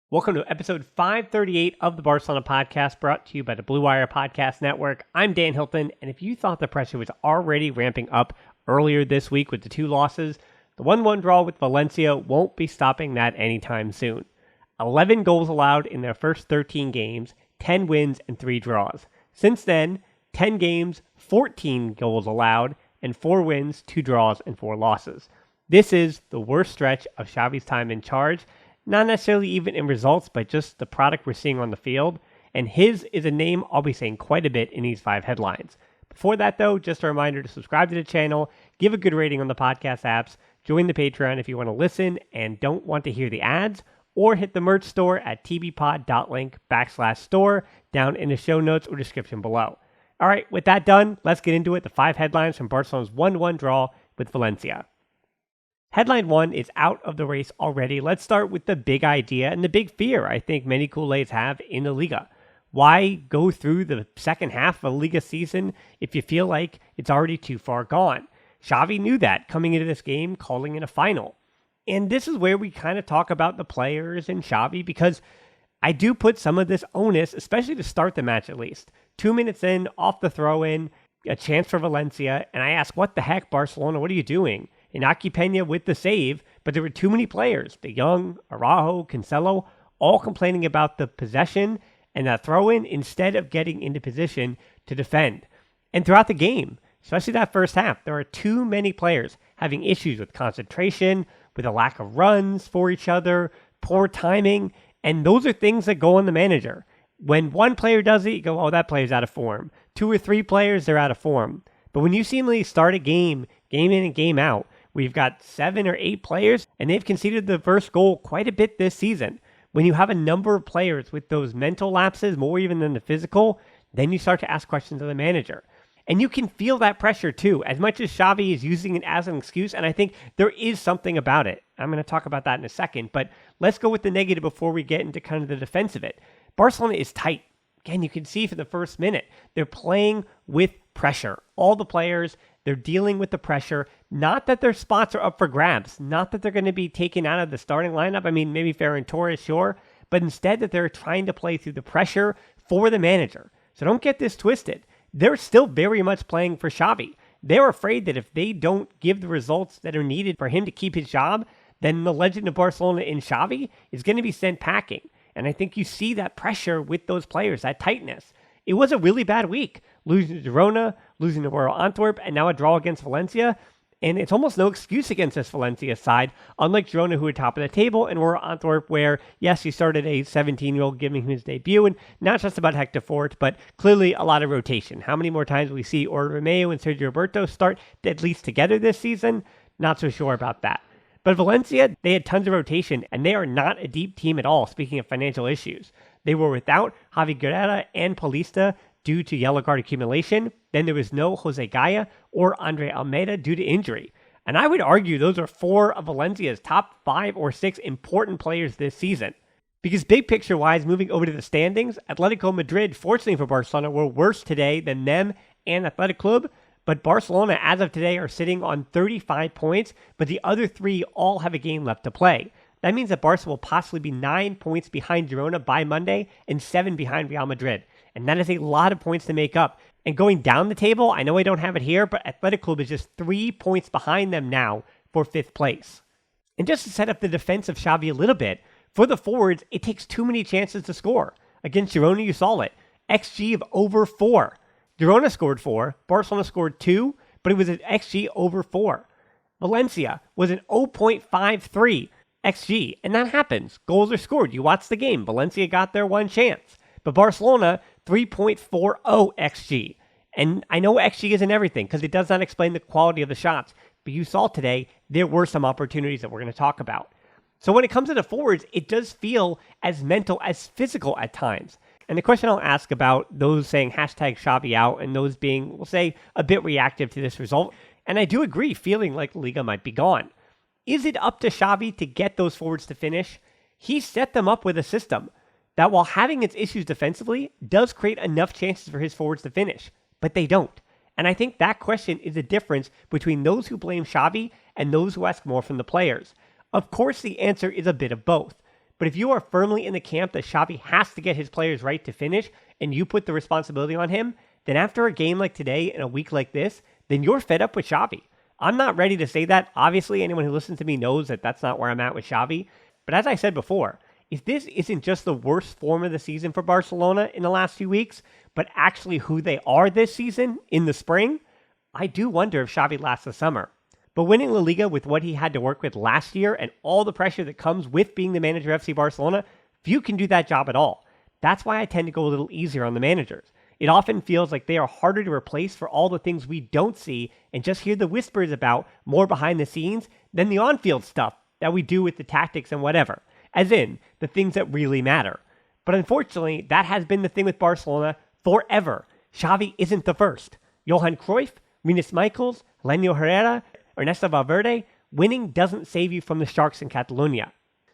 Welcome to episode 538 of the Barcelona podcast, brought to you by the Blue Wire Podcast Network. I'm Dan Hilton, and if you thought the pressure was already ramping up earlier this week with the two losses, the 1-1 draw with Valencia won't be stopping that anytime soon. 11 goals allowed in their first 13 games, 10 wins and 3 draws. Since then, 10 games, 14 goals allowed, and 4 wins, 2 draws, and 4 losses. This is the worst stretch of Xavi's time in charge, not necessarily even in results, but just the product we're seeing on the field. And his is a name I'll be saying quite a bit in these 5 headlines. Before that, though, just a reminder to subscribe to the channel, give a good rating on the podcast apps, join the Patreon if you want to listen and don't want to hear the ads, or hit the merch store at tbpod.link/store down in the show notes or description below. All right, with that done, let's get into it. The 5 headlines from Barcelona's 1-1 draw with Valencia. Headline 1 is out of the race already. Let's start with the big idea and the big fear I think many Kool-Aids have in the Liga. Why go through the second half of a Liga season if you feel like it's already too far gone? Xavi knew that coming into this game, calling it a final. And this is where we kind of talk about the players and Xavi, because I do put some of this onus, especially to start the match at least. 2 minutes in, off the throw-in, a chance for Valencia, and I ask, what the heck, Barcelona, what are you doing? Inaki Peña with the save, but there were too many players. De Jong, Araujo, Cancelo, all complaining about the possession and that throw-in instead of getting into position to defend. And throughout the game, especially that first half, there are too many players having issues with concentration, with a lack of runs for each other, poor timing, and those are things that go on the manager. When one player does it, you go, oh, that player's out of form. 2 or 3 players, they're out of form. But when you seemingly start a game in and game out, we've got 7 or 8 players, and they've conceded the first goal quite a bit this season. When you have a number of players with those mental lapses, more even than the physical, then you start to ask questions of the manager. And you can feel that pressure too, as much as Xavi is using it as an excuse, and I think there is something about it. I'm going to talk about that in a second, but let's go with the negative before we get into kind of the defense of it. Barcelona is tight. Again, you can see for the first minute, they're playing with pressure. All the players, they're dealing with the pressure. Not that their spots are up for grabs. Not that they're going to be taken out of the starting lineup. I mean, maybe Ferran Torres, sure. But instead that they're trying to play through the pressure for the manager. So don't get this twisted. They're still very much playing for Xavi. They're afraid that if they don't give the results that are needed for him to keep his job, then the legend of Barcelona in Xavi is going to be sent packing. And I think you see that pressure with those players, that tightness. It was a really bad week. Losing to Girona, losing to Royal Antwerp, and now a draw against Valencia. And it's almost no excuse against this Valencia side, unlike Girona, who are top of the table, and Royal Antwerp, where, yes, he started a 17-year-old giving him his debut, and not just about Hector Fort, but clearly a lot of rotation. How many more times will we see Oriol Romeu and Sergio Roberto start at least together this season? Not so sure about that. But Valencia, they had tons of rotation, and they are not a deep team at all, speaking of financial issues. They were without Javi Guerrera and Paulista due to yellow card accumulation. Then there was no Jose Gaya or Andre Almeida due to injury. And I would argue those are 4 of Valencia's top 5 or 6 important players this season. Because big picture-wise, moving over to the standings, Atletico Madrid, fortunately for Barcelona, were worse today than them and Athletic Club. But Barcelona, as of today, are sitting on 35 points, but the other 3 all have a game left to play. That means that Barca will possibly be 9 points behind Girona by Monday and 7 behind Real Madrid. And that is a lot of points to make up. And going down the table, I know I don't have it here, but Athletic Club is just 3 points behind them now for 5th place. And just to set up the defense of Xavi a little bit, for the forwards, it takes too many chances to score. Against Girona, you saw it. XG of over 4. Girona scored 4, Barcelona scored 2, but it was an XG over 4. Valencia was an 0.53 XG, and that happens. Goals are scored. You watch the game. Valencia got their one chance. But Barcelona, 3.40 XG. And I know XG isn't everything because it does not explain the quality of the shots, but you saw today there were some opportunities that we're going to talk about. So when it comes to the forwards, it does feel as mental as physical at times. And the question I'll ask about those saying hashtag Xavi out and those being, we'll say, a bit reactive to this result, and I do agree, feeling like La Liga might be gone. Is it up to Xavi to get those forwards to finish? He set them up with a system that, while having its issues defensively, does create enough chances for his forwards to finish, but they don't. And I think that question is the difference between those who blame Xavi and those who ask more from the players. Of course, the answer is a bit of both. But if you are firmly in the camp that Xavi has to get his players right to finish, and you put the responsibility on him, then after a game like today and a week like this, then you're fed up with Xavi. I'm not ready to say that. Obviously, anyone who listens to me knows that that's not where I'm at with Xavi. But as I said before, if this isn't just the worst form of the season for Barcelona in the last few weeks, but actually who they are this season in the spring, I do wonder if Xavi lasts the summer. But winning La Liga with what he had to work with last year and all the pressure that comes with being the manager of FC Barcelona, few can do that job at all. That's why I tend to go a little easier on the managers. It often feels like they are harder to replace for all the things we don't see and just hear the whispers about more behind the scenes than the on-field stuff that we do with the tactics and whatever, as in the things that really matter. But unfortunately, that has been the thing with Barcelona forever. Xavi isn't the first. Johan Cruyff, Rinus Michels, Lenio Herrera, Ernesto Valverde, winning doesn't save you from the Sharks in Catalonia.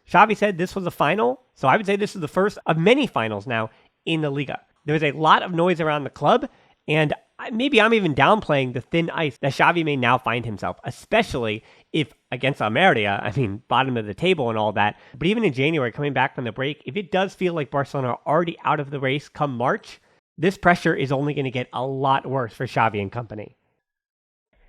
Xavi said this was a final, so I would say this is the first of many finals now in the Liga. There's a lot of noise around the club, and maybe I'm even downplaying the thin ice that Xavi may now find himself, especially if against Almeria, bottom of the table and all that. But even in January, coming back from the break, if it does feel like Barcelona are already out of the race come March, this pressure is only going to get a lot worse for Xavi and company.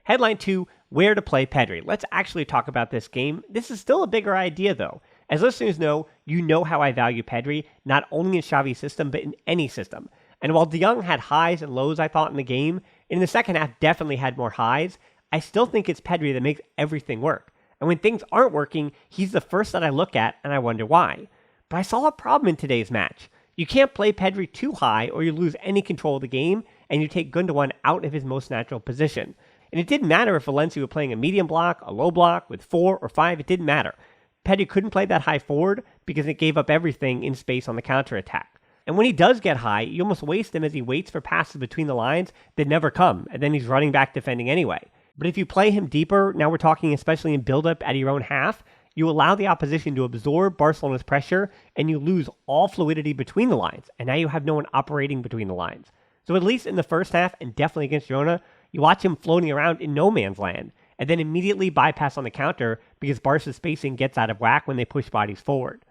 Headline 2, where to play Pedri. Let's actually talk about this game. This is still a bigger idea, though. As listeners know, you know how I value Pedri, not only in Xavi's system, but in any system. And while De Jong had highs and lows, I thought, in the game, in the second half definitely had more highs, I still think it's Pedri that makes everything work. And when things aren't working, he's the first that I look at, and I wonder why. But I saw a problem in today's match. You can't play Pedri too high, or you lose any control of the game, and you take Gundogan out of his most natural position. And it didn't matter if Valencia were playing a medium block, a low block, with 4 or 5, it didn't matter. Pedri couldn't play that high forward because it gave up everything in space on the counterattack. And when he does get high, you almost waste him as he waits for passes between the lines that never come, and then he's running back defending anyway. But if you play him deeper, now we're talking especially in build-up at your own half, you allow the opposition to absorb Barcelona's pressure, and you lose all fluidity between the lines, and now you have no one operating between the lines. So at least in the first half, and definitely against Girona, you watch him floating around in no man's land, and then immediately bypass on the counter because Barca's spacing gets out of whack when they push bodies forward.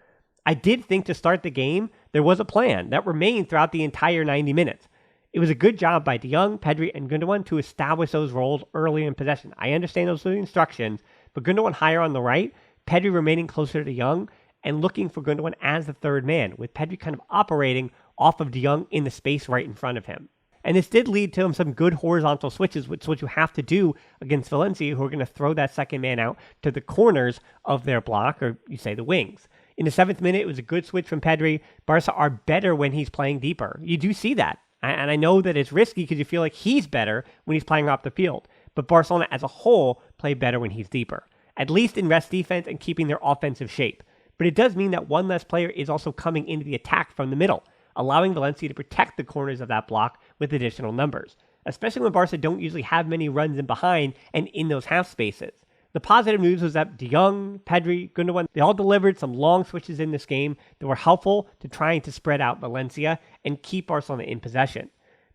I did think to start the game, there was a plan that remained throughout the entire 90 minutes. It was a good job by De Jong, Pedri, and Gundogan to establish those roles early in possession. I understand those are the instructions, but Gundogan higher on the right, Pedri remaining closer to De Jong, and looking for Gundogan as the third man, with Pedri kind of operating off of De Jong in the space right in front of him. And this did lead to some good horizontal switches, which is what you have to do against Valencia, who are going to throw that second man out to the corners of their block, or you say the wings. In the 7th minute, it was a good switch from Pedri. Barca are better when he's playing deeper. You do see that. And I know that it's risky because you feel like he's better when he's playing off the field. But Barcelona as a whole play better when he's deeper, at least in rest defense and keeping their offensive shape. But it does mean that one less player is also coming into the attack from the middle, allowing Valencia to protect the corners of that block with additional numbers, especially when Barca don't usually have many runs in behind and in those half spaces. The positive news was that De Jong, Pedri, Gundogan, they all delivered some long switches in this game that were helpful to trying to spread out Valencia and keep Barcelona in possession.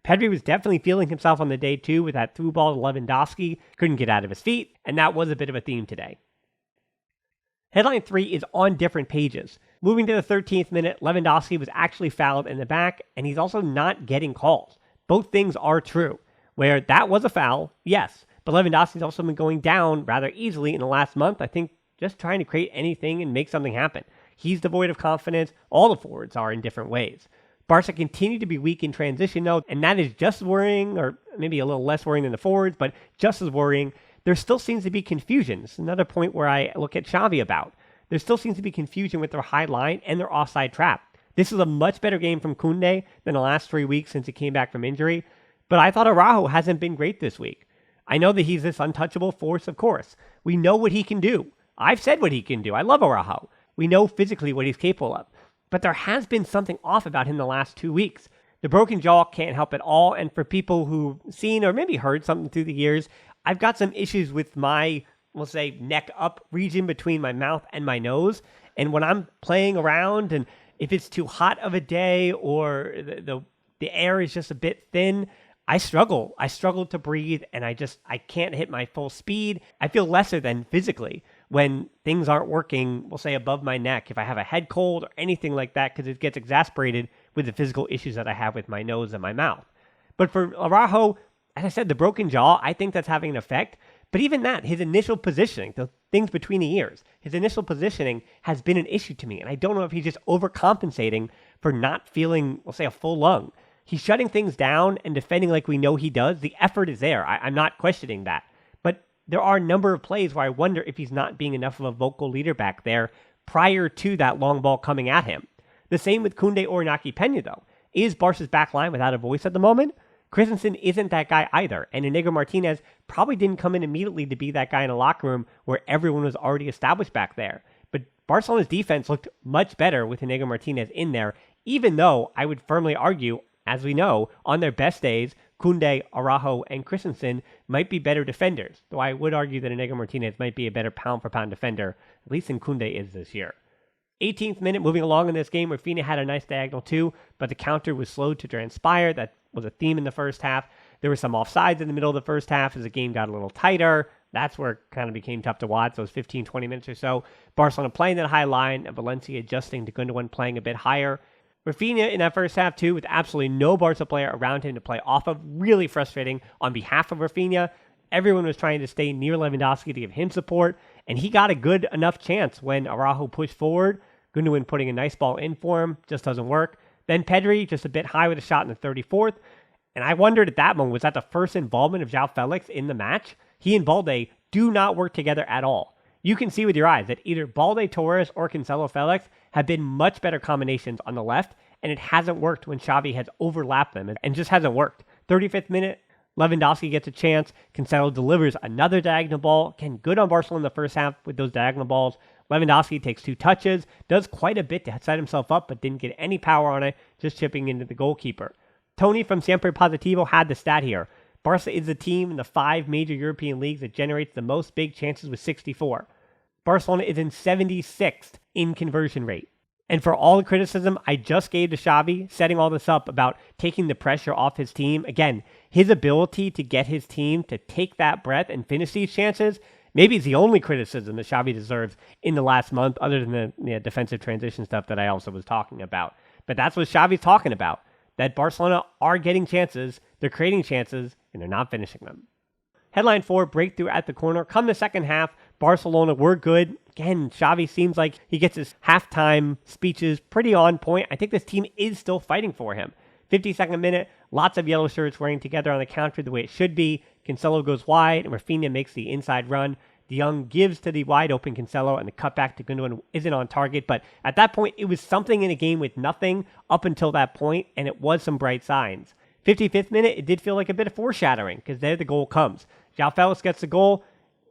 Pedri was definitely feeling himself on the day too with that through ball to Lewandowski, couldn't get out of his feet, and that was a bit of a theme today. Headline 3 is on different pages. Moving to the 13th minute, Lewandowski was actually fouled in the back, and he's also not getting calls. Both things are true. Where that was a foul, yes, but Lewandowski's also been going down rather easily in the last month, I think just trying to create anything and make something happen. He's devoid of confidence. All the forwards are in different ways. Barca continue to be weak in transition, though, and that is just worrying, or maybe a little less worrying than the forwards, but just as worrying. There still seems to be confusion. It's another point where I look at Xavi about. There still seems to be confusion with their high line and their offside trap. This is a much better game from Koundé than the last 3 weeks since he came back from injury, but I thought Araujo hasn't been great this week. I know that he's this untouchable force, of course. We know what he can do. I've said what he can do. I love Araujo. We know physically what he's capable of. But there has been something off about him the last 2 weeks. The broken jaw can't help at all, and for people who've seen or maybe heard something through the years, I've got some issues with my, we'll say, neck up region between my mouth and my nose. And when I'm playing around, and if it's too hot of a day or the air is just a bit thin, I struggle. I struggle to breathe, and I can't hit my full speed. I feel lesser than physically, when things aren't working, we'll say above my neck, if I have a head cold or anything like that, because it gets exasperated with the physical issues that I have with my nose and my mouth. But for Araujo, as I said, the broken jaw, I think that's having an effect. But even that, his initial positioning, the things between the ears, his initial positioning has been an issue to me. And I don't know if he's just overcompensating for not feeling, we'll say, a full lung. He's shutting things down and defending like we know he does. The effort is there. I'm not questioning that. But there are a number of plays where I wonder if he's not being enough of a vocal leader back there prior to that long ball coming at him. The same with Koundé or Inaki Peña, though. Is Barca's back line without a voice at the moment? Christensen isn't that guy either, and Inigo Martinez probably didn't come in immediately to be that guy in a locker room where everyone was already established back there. But Barcelona's defense looked much better with Inigo Martinez in there, even though I would firmly argue, as we know, on their best days, Koundé, Araujo, and Christensen might be better defenders, though I would argue that Inigo Martinez might be a better pound-for-pound defender, at least than Koundé is this year. 18th minute, moving along in this game, Rafinha had a nice diagonal too, but the counter was slow to transpire. That was a theme in the first half. There were some offsides in the middle of the first half as the game got a little tighter. That's where it kind of became tough to watch, those 15, 20 minutes or so. Barcelona playing that high line, and Valencia adjusting to Gundogan playing a bit higher. Rafinha in that first half too, with absolutely no Barca player around him to play off of. Really frustrating on behalf of Rafinha. Everyone was trying to stay near Lewandowski to give him support, and he got a good enough chance when Araujo pushed forward. Gundogan putting a nice ball in for him, just doesn't work. Then Pedri, just a bit high with a shot in the 34th. And I wondered at that moment, was that the first involvement of João Felix in the match? He and Balde do not work together at all. You can see with your eyes that either Balde Torres or Cancelo Felix have been much better combinations on the left, and it hasn't worked when Xavi has overlapped them, and just hasn't worked. 35th minute, Lewandowski gets a chance. Cancelo delivers another diagonal ball. Again, good on Barcelona in the first half with those diagonal balls. Lewandowski takes 2 touches, does quite a bit to set himself up, but didn't get any power on it, just chipping into the goalkeeper. Tony from Siempre Positivo had the stat here. Barca is the team in the 5 major European leagues that generates the most big chances with 64. Barcelona is in 76th in conversion rate. And for all the criticism I just gave to Xavi, setting all this up about taking the pressure off his team, again, his ability to get his team to take that breath and finish these chances, maybe it's the only criticism that Xavi deserves in the last month, other than the defensive transition stuff that I also was talking about. But that's what Xavi's talking about, that Barcelona are getting chances, they're creating chances, and they're not finishing them. Headline 4, breakthrough at the corner. Come the second half, Barcelona were good. Again, Xavi seems like he gets his halftime speeches pretty on point. I think this team is still fighting for him. 52nd minute, lots of yellow shirts wearing together on the counter the way it should be. Cancelo goes wide, and Rafinha makes the inside run. De Jong gives to the wide open Cancelo, and the cutback to Gundogan isn't on target. But at that point, it was something in a game with nothing up until that point, and it was some bright signs. 55th minute, it did feel like a bit of foreshadowing, because there the goal comes. João Felix gets the goal.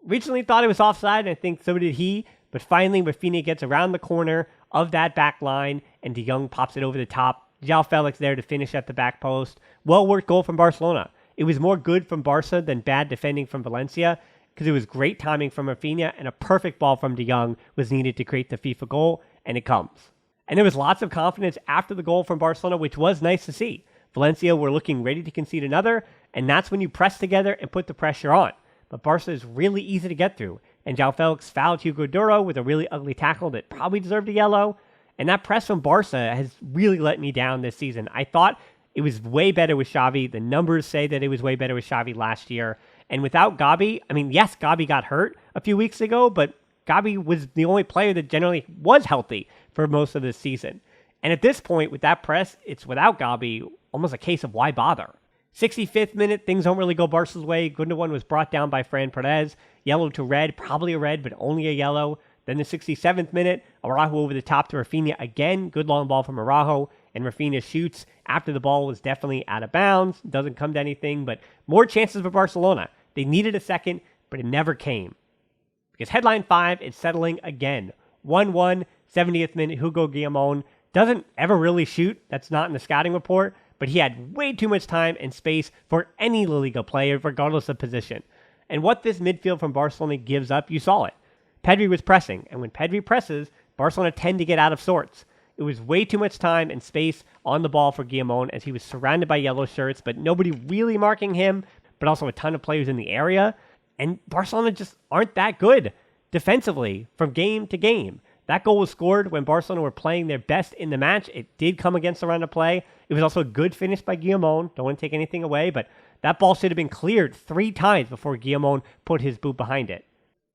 Originally thought it was offside, and I think so did he. But finally, Rafinha gets around the corner of that back line, and De Jong pops it over the top. João Felix there to finish at the back post. Well-worked goal from Barcelona. It was more good from Barca than bad defending from Valencia, because it was great timing from Rafinha, and a perfect ball from De Jong was needed to create the FIFA goal, and it comes. And there was lots of confidence after the goal from Barcelona, which was nice to see. Valencia were looking ready to concede another, and that's when you press together and put the pressure on. But Barca is really easy to get through, and João Felix fouled Hugo Duro with a really ugly tackle that probably deserved a yellow. And that press from Barca has really let me down this season. I thought it was way better with Xavi. The numbers say that it was way better with Xavi last year. And without Gabi, I mean, yes, Gabi got hurt a few weeks ago, but Gabi was the only player that generally was healthy for most of this season. And at this point, with that press, it's without Gabi, almost a case of why bother. 65th minute, things don't really go Barca's way. Gundogan was brought down by Fran Perez. Yellow to red, probably a red, but only a yellow. Then the 67th minute, Araujo over the top to Rafinha again. Good long ball from Araujo, and Rafinha shoots after the ball was definitely out of bounds. Doesn't come to anything, but more chances for Barcelona. They needed a second, but it never came. Because headline 5 is settling again. 1-1, 70th minute, Hugo Guillamon doesn't ever really shoot. That's not in the scouting report, but he had way too much time and space for any La Liga player, regardless of position. And what this midfield from Barcelona gives up, you saw it. Pedri was pressing, and when Pedri presses, Barcelona tend to get out of sorts. It was way too much time and space on the ball for Guillamon as he was surrounded by yellow shirts, but nobody really marking him, but also a ton of players in the area. And Barcelona just aren't that good defensively from game to game. That goal was scored when Barcelona were playing their best in the match. It did come against the run of play. It was also a good finish by Guillamon. Don't want to take anything away, but that ball should have been cleared 3 times before Guillamon put his boot behind it.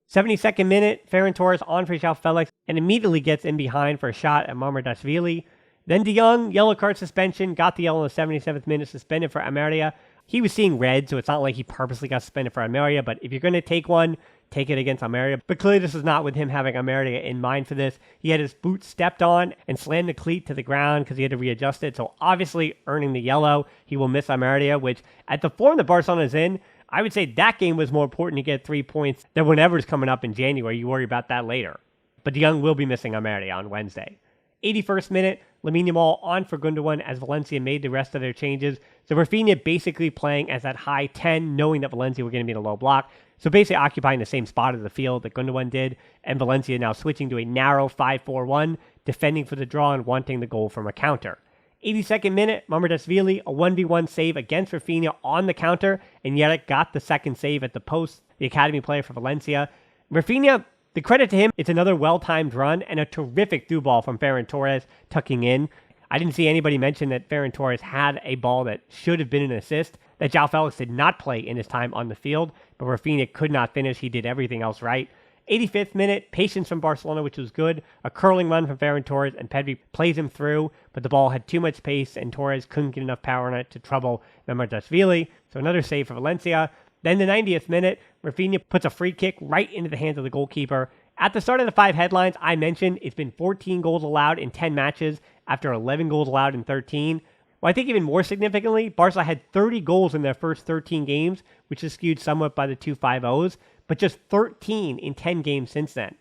72nd minute, Ferran Torres on for João Felix and immediately gets in behind for a shot at Mamardashvili. Then De Jong, yellow card suspension, got the yellow in the 77th minute, suspended for Almeria. He was seeing red, so it's not like he purposely got suspended for Almeria, but if you're going to take one, take it against Almeria. But clearly this is not with him having Almeria in mind for this. He had his boot stepped on and slammed the cleat to the ground because he had to readjust it, so obviously earning the yellow. He will miss Almeria, which at the form that Barcelona is in, I would say that game was more important to get 3 points than whatever's coming up in January. You worry about that later. But De Jong will be missing Almeria on Wednesday. 81st minute, Lamine Yamal on for Gundogan as Valencia made the rest of their changes. So Rafinha basically playing as that high 10, knowing that Valencia were going to be in a low block. So basically occupying the same spot of the field that Gundogan did, and Valencia now switching to a narrow 5-4-1, defending for the draw and wanting the goal from a counter. 82nd minute, Mamardashvili, a 1v1 save against Rafinha on the counter, and Yerrick got the second save at the post, the academy player for Valencia. Rafinha, the credit to him, it's another well-timed run and a terrific through ball from Ferran Torres tucking in. I didn't see anybody mention that Ferran Torres had a ball that should have been an assist, that João Felix did not play in his time on the field, but Rafinha could not finish. He did everything else right. 85th minute, patience from Barcelona, which was good. A curling run from Ferran Torres, and Pedri plays him through, but the ball had too much pace, and Torres couldn't get enough power on it to trouble Mamardashvili. So another save for Valencia. Then the 90th minute, Rafinha puts a free kick right into the hands of the goalkeeper. At the start of the 5 headlines, I mentioned it's been 14 goals allowed in 10 matches after 11 goals allowed in 13. Well, I think even more significantly, Barca had 30 goals in their first 13 games, which is skewed somewhat by the 2 5-0s, but just 13 in 10 games since then.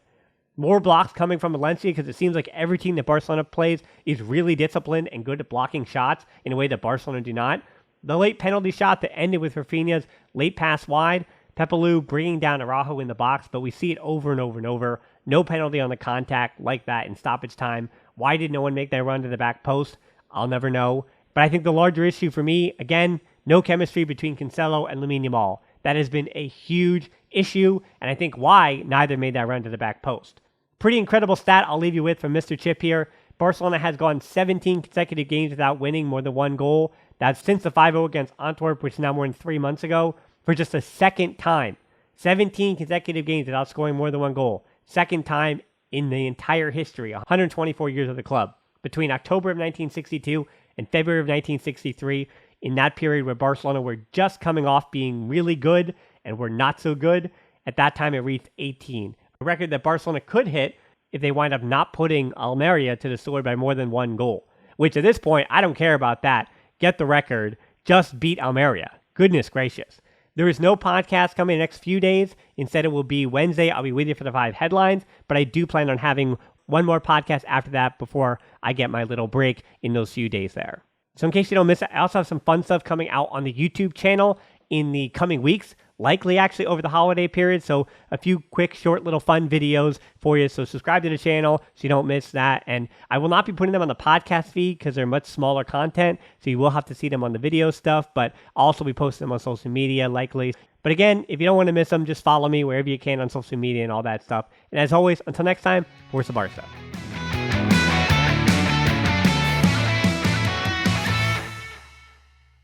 More blocks coming from Valencia because it seems like every team that Barcelona plays is really disciplined and good at blocking shots in a way that Barcelona do not. The late penalty shot that ended with Rafinha's late pass wide, Pepelu bringing down Araujo in the box, but we see it over and over and over. No penalty on the contact like that in stoppage time. Why did no one make that run to the back post? I'll never know. But I think the larger issue for me, again, no chemistry between Cancelo and Lamine Yamal. That has been a huge issue, and I think why neither made that run to the back post. Pretty incredible stat I'll leave you with from Mr. Chip here. Barcelona has gone 17 consecutive games without winning more than 1 goal. That's since the 5-0 against Antwerp, which is now more than 3 months ago, for just a second time. 17 consecutive games without scoring more than 1 goal. Second time in the entire history, 124 years of the club. Between October of 1962 and February of 1963, in that period where Barcelona were just coming off being really good and were not so good, at that time it reached 18. A record that Barcelona could hit if they wind up not putting Almeria to the sword by more than 1 goal. Which at this point, I don't care about that. Get the record. Just beat Almeria. Goodness gracious. There is no podcast coming in the next few days. Instead, it will be Wednesday. I'll be with you for the 5 headlines, but I do plan on having one more podcast after that before I get my little break in those few days there. So in case you don't miss it, I also have some fun stuff coming out on the YouTube channel in the coming weeks, likely actually over the holiday period. So a few quick, short, little fun videos for you. So subscribe to the channel so you don't miss that. And I will not be putting them on the podcast feed because they're much smaller content. So you will have to see them on the video stuff, but I'll also be posting them on social media likely. But again, if you don't want to miss them, just follow me wherever you can on social media and all that stuff. And as always, until next time, Forza Barca.